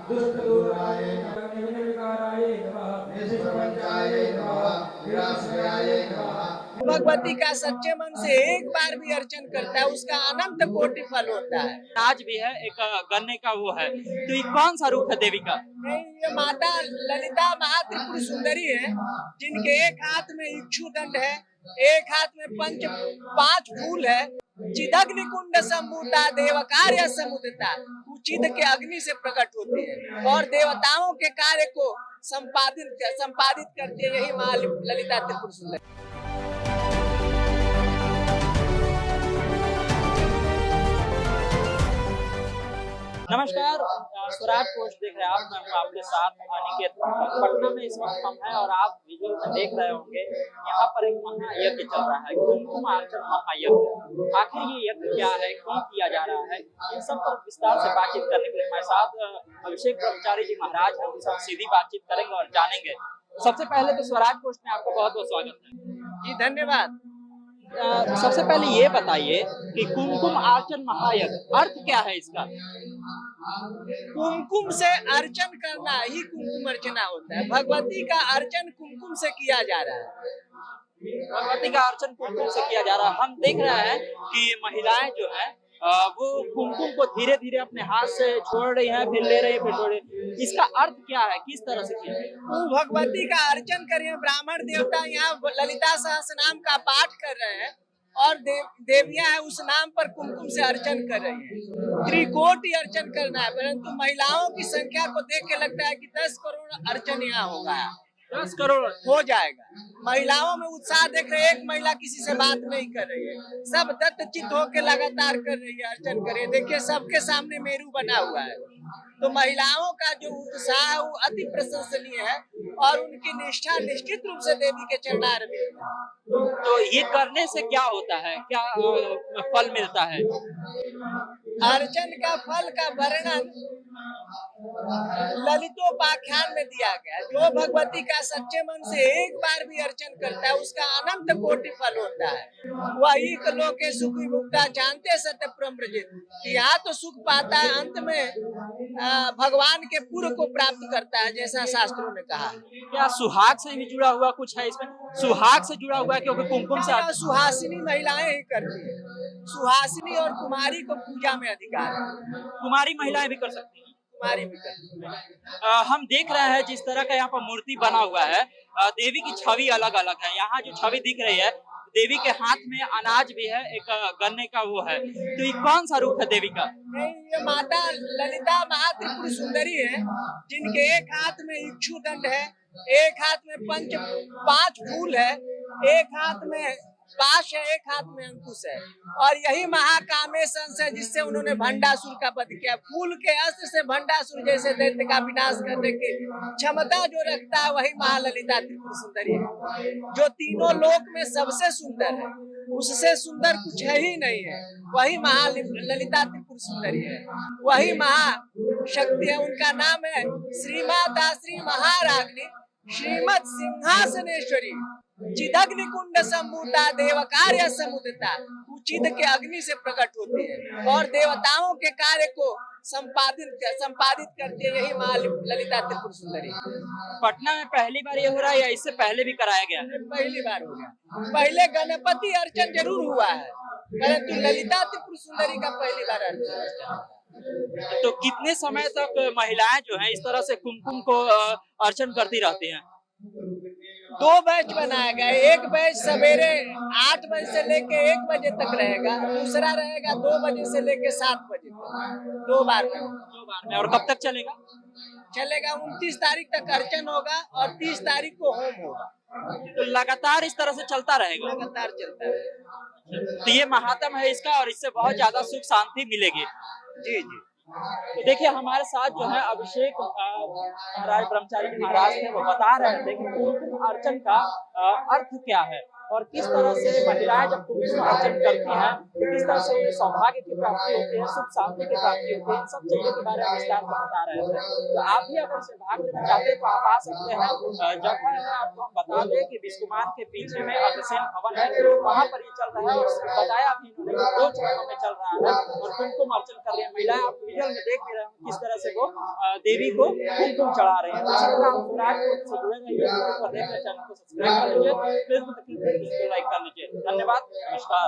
दुष्टदूराय नमः निर्विकाराय नमः निष्प्रपंचाय नमः निराश्रयाय नमः। भगवती का सच्चे मन से एक बार भी अर्चन करता है उसका अनंत कोटि फल होता है। आज भी है एक गन्ने का वो है, तो ये कौन सा रूप है देवी का? नहीं, ये माता ललिता महात्रिपुर सुंदरी है, जिनके एक हाथ में इक्षुदंड है, एक हाथ में पांच फूल है। चिदग्नि कुंड संभूता देव कार्य समुदिता, चिद के अग्नि से प्रकट होती है और देवताओं के कार्य को संपादित करती है। यही माँ ललिता त्रिपुर सुंदरी। नमस्कार, स्वराज पोस्ट देख रहे हैं आप। मैं हूं आपके साथ अनिकेत। पटना में इस वक्त हम हैं और आप विजुअल में देख रहे होंगे यहाँ पर एक महायज्ञ चल रहा है, कुमकुम अर्चन महायज्ञ। आखिर ये यज्ञ क्या है, क्यों किया जा रहा है, इन सब पर विस्तार से बातचीत करने के लिए हमारे साथ अभिषेक ब्रह्मचारी जी महाराज हैं। उनसे सीधी बातचीत करेंगे और जानेंगे। सबसे पहले तो स्वराज पोस्ट में आपका बहुत बहुत स्वागत है जी, धन्यवाद। सबसे पहले ये बताइए कि कुमकुम अर्चन महायज्ञ अर्थ क्या है इसका? कुमकुम से अर्चन करना ही कुमकुम अर्चना होता है। भगवती का अर्चन कुमकुम से किया जा रहा है। भगवती का अर्चन कुमकुम से किया जा रहा है। हम देख रहे हैं कि महिलाएं जो है वो कुमकुम को धीरे धीरे अपने हाथ से छोड़ रही है, फिर ले रही है, फिर छोड़ रही है। इसका अर्थ क्या है, किस तरह से किया है? वो भगवती का अर्चन कर रहे हैं। ब्राह्मण देवता यहाँ ललिता सहस्रनाम का पाठ कर रहे हैं और देवियां है उस नाम पर कुमकुम से अर्चन कर रही है। त्रिकोटि अर्चन करना है, परंतु महिलाओं की संख्या को देख के लगता है कि 10 करोड़ अर्चन यहाँ होगा। 10 करोड़ हो जाएगा। महिलाओं में उत्साह देख रहे, एक महिला किसी से बात नहीं कर रही है, सब दत्तचित्त होकर लगातार कर रही है, अर्चन कर रही है। देखिए सबके सामने मेरू बना हुआ है। तो महिलाओं का जो उत्साह है वो अति प्रशंसनीय है और उनकी निष्ठा निश्चित रूप से देवी के चरणारविंद है। तो ये करने से क्या होता है, क्या फल मिलता है? अर्चन का फल का वर्णन ललितोपाख्यान में दिया गया। जो भगवती का सच्चे मन से एक बार भी अर्चन करता है उसका अनंत कोटि फल होता है। वही लोके सुख विमुक्ता जानते सत्य प्रमृजित, यहाँ तो सुख पाता है, अंत में भगवान के पूर्व को प्राप्त करता है, जैसा शास्त्रों ने कहा। क्या सुहाग से भी जुड़ा हुआ कुछ है इसमें? सुहाग से जुड़ा हुआ है क्योंकि कुमकुम से सुहासिनी महिलाएं ही करती है। सुहासिनी और कुमारी को पूजा में अधिकार है। कुमारी महिलाएं भी कर सकती हैं। कुमारी भी करती है। हम देख रहे हैं जिस तरह का यहाँ पर मूर्ति बना हुआ है, देवी की छवि अलग अलग है। यहाँ जो छवि दिख रही है, देवी के हाथ में अनाज भी है, एक गन्ने का वो है, तो ये कौन सा रूप है देवी का? नहीं, ये माता ललिता महात्रिपुर सुंदरी है, जिनके एक हाथ में इक्षुदंड है, एक हाथ में पांच फूल है, एक हाथ में पाश है, एक हाथ में अंकुश है और यही महाकामेश है जिससे उन्होंने भंडासुर का वध किया। फूल के अस्त्र से भंडासुर जैसे दैत्य का विनाश करने की क्षमता जो रखता है वही महाललिता त्रिपुर सुंदरी है, जो तीनों लोक में सबसे सुंदर है। उससे सुंदर कुछ है ही नहीं है। वही महाललिता त्रिपुर सुंदरी है, वही महाशक्ति है। उनका नाम है श्रीमाता श्री महाराग्नि श्रीमद सिंहासनेश्वरी चिदग्नि कुंड संभूता देव कार्य समुदिता, चिद के अग्नि से प्रकट होती है और देवताओं के कार्य को संपादित करती है। यही माँ ललिता त्रिपुर सुंदरी। पटना में पहली बार ये हो रहा है या इससे पहले भी कराया गया? पहली बार हो गया। पहले गणपति अर्चन जरूर हुआ है, परंतु ललिता त्रिपुर सुंदरी का पहली बार अर्चन। तो कितने समय तक महिलाएं जो हैं इस तरह से कुमकुम को अर्चन करती रहती हैं? 2 बैच बनाया गया। एक बैच सवेरे 8 बजे से लेके 1 बजे तक रहेगा, दूसरा रहेगा 2 बजे से लेके 7 बजे तक। 2 बार में। और कब तक चलेगा? 29 तारीख तक अर्चन होगा और 30 तारीख को होम होगा। तो लगातार इस तरह से चलता रहेगा? लगातार चलता रहेगा। तो ये महात्म है इसका और इससे बहुत ज्यादा सुख शांति मिलेगी। जी जी। तो देखिए हमारे साथ जो है अभिषेक महाराज ब्रह्मचारी महाराज थे, वो बता रहे थे कि कुमकुम अर्चन का अर्थ क्या है। और किस तरह से महिलाएं जब कुंकुम अर्चन करती हैं तो किस तरह से उन्हें सौभाग्य की प्राप्ति होती है, सुख शांति की प्राप्ति होती है, इन सब चीजों के बारे में विस्तार से बता रहे थे। तो आप भी अगर इसमें भाग लेना चाहते हैं तो आप आ सकते हैं। जगह है आपको हम बता दें कि बिस्कुमान के पीछे में अग्रसेन भवन है, वहाँ पर ये चल रहा है और बताया भी इन्होंने 2 चरणों में चल रहा है और कुमकुम अर्चन कर रहे हैं महिलाएं। आप विजुअल में देख भी रहे हैं किस तरह से वो देवी को कुमकुम चढ़ा रहे हैं। इसी तरह आप स्वराज से जुड़े रहिए, यूट्यूब पर देख रहे चैनल को सब्सक्राइब कर लीजिए, फेसबुक को लाइक कर लीजिए। धन्यवाद, नमस्कार।